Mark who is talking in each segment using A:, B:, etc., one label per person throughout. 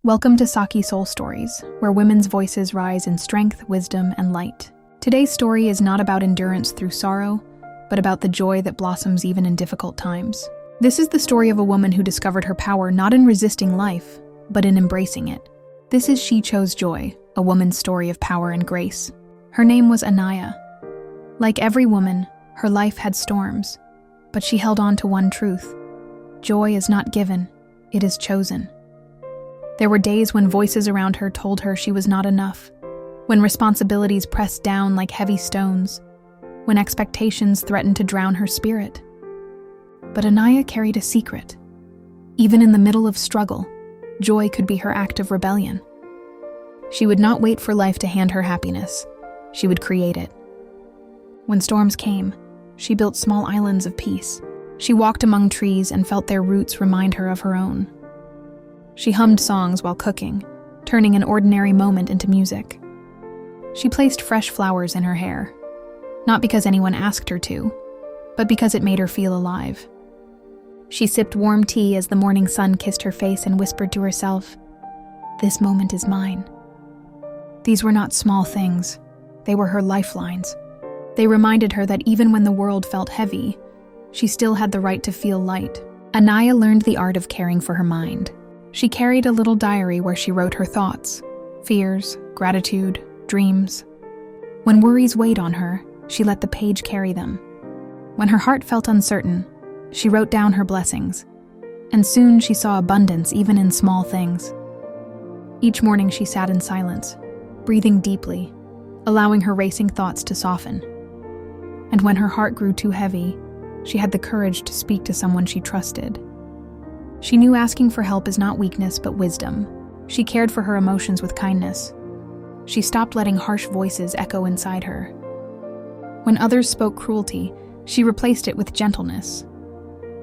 A: Welcome to Sakhi Soul Stories, where women's voices rise in strength, wisdom, and light. Today's story is not about endurance through sorrow, but about the joy that blossoms even in difficult times. This is the story of a woman who discovered her power not in resisting life, but in embracing it. This is She Chose Joy, a woman's story of power and grace. Her name was Anaya. Like every woman, her life had storms, but she held on to one truth. Joy is not given, it is chosen. There were days when voices around her told her she was not enough, when responsibilities pressed down like heavy stones, when expectations threatened to drown her spirit. But Anaya carried a secret. Even in the middle of struggle, joy could be her act of rebellion. She would not wait for life to hand her happiness. She would create it. When storms came, she built small islands of peace. She walked among trees and felt their roots remind her of her own. She hummed songs while cooking, turning an ordinary moment into music. She placed fresh flowers in her hair, not because anyone asked her to, but because it made her feel alive. She sipped warm tea as the morning sun kissed her face and whispered to herself, "This moment is mine." These were not small things. They were her lifelines. They reminded her that even when the world felt heavy, she still had the right to feel light. Anaya learned the art of caring for her mind. She carried a little diary where she wrote her thoughts, fears, gratitude, dreams. When worries weighed on her, she let the page carry them. When her heart felt uncertain, she wrote down her blessings, and soon she saw abundance even in small things. Each morning she sat in silence, breathing deeply, allowing her racing thoughts to soften. And when her heart grew too heavy, she had the courage to speak to someone she trusted. She knew asking for help is not weakness but wisdom. She cared for her emotions with kindness. She stopped letting harsh voices echo inside her. When others spoke cruelty, she replaced it with gentleness.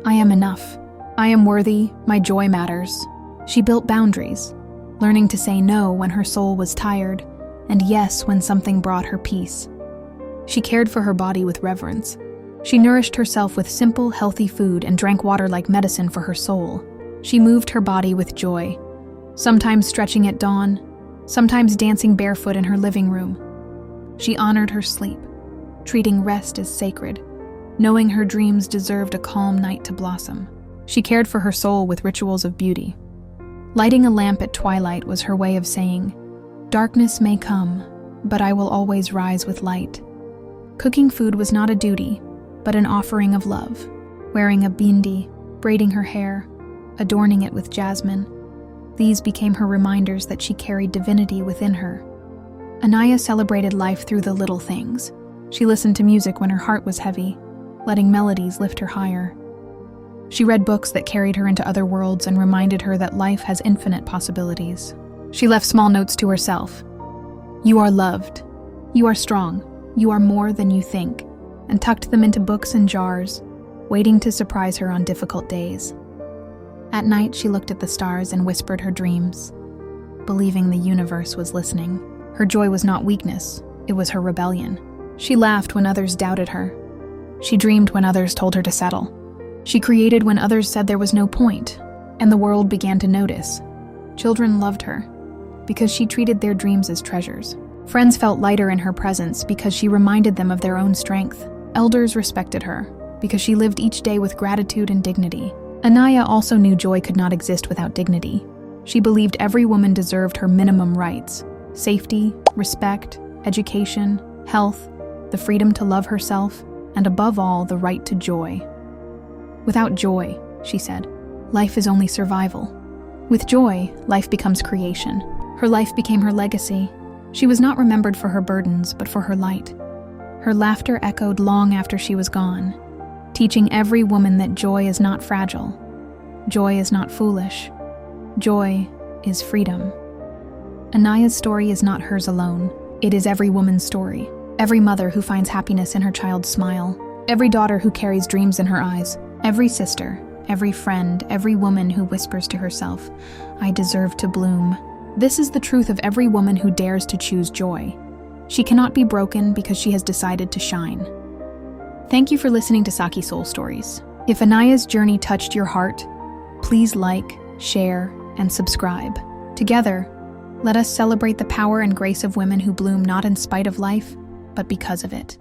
A: "I am enough. I am worthy. My joy matters." She built boundaries, learning to say no when her soul was tired, and yes when something brought her peace. She cared for her body with reverence. She nourished herself with simple, healthy food and drank water like medicine for her soul. She moved her body with joy, sometimes stretching at dawn, sometimes dancing barefoot in her living room. She honored her sleep, treating rest as sacred, knowing her dreams deserved a calm night to blossom. She cared for her soul with rituals of beauty. Lighting a lamp at twilight was her way of saying, "Darkness may come, but I will always rise with light." Cooking food was not a duty, but an offering of love. Wearing a bindi, braiding her hair, adorning it with jasmine, these became her reminders that she carried divinity within her. Anaya celebrated life through the little things. She listened to music when her heart was heavy, letting melodies lift her higher. She read books that carried her into other worlds and reminded her that life has infinite possibilities. She left small notes to herself. "You are loved. You are strong. You are more than you think," and tucked them into books and jars, waiting to surprise her on difficult days. At night, she looked at the stars and whispered her dreams, believing the universe was listening. Her joy was not weakness, it was her rebellion. She laughed when others doubted her. She dreamed when others told her to settle. She created when others said there was no point, and the world began to notice. Children loved her because she treated their dreams as treasures. Friends felt lighter in her presence because she reminded them of their own strength. Elders respected her because she lived each day with gratitude and dignity. Anaya also knew joy could not exist without dignity. She believed every woman deserved her minimum rights: safety, respect, education, health, the freedom to love herself, and above all, the right to joy. "Without joy," she said, "life is only survival. With joy, life becomes creation." Her life became her legacy. She was not remembered for her burdens, but for her light. Her laughter echoed long after she was gone, teaching every woman that joy is not fragile. Joy is not foolish. Joy is freedom. Anaya's story is not hers alone. It is every woman's story. Every mother who finds happiness in her child's smile. Every daughter who carries dreams in her eyes. Every sister, every friend, every woman who whispers to herself, "I deserve to bloom." This is the truth of every woman who dares to choose joy. She cannot be broken because she has decided to shine. Thank you for listening to Sakhi Soul Stories. If Anaya's journey touched your heart, please like, share, and subscribe. Together, let us celebrate the power and grace of women who bloom not in spite of life, but because of it.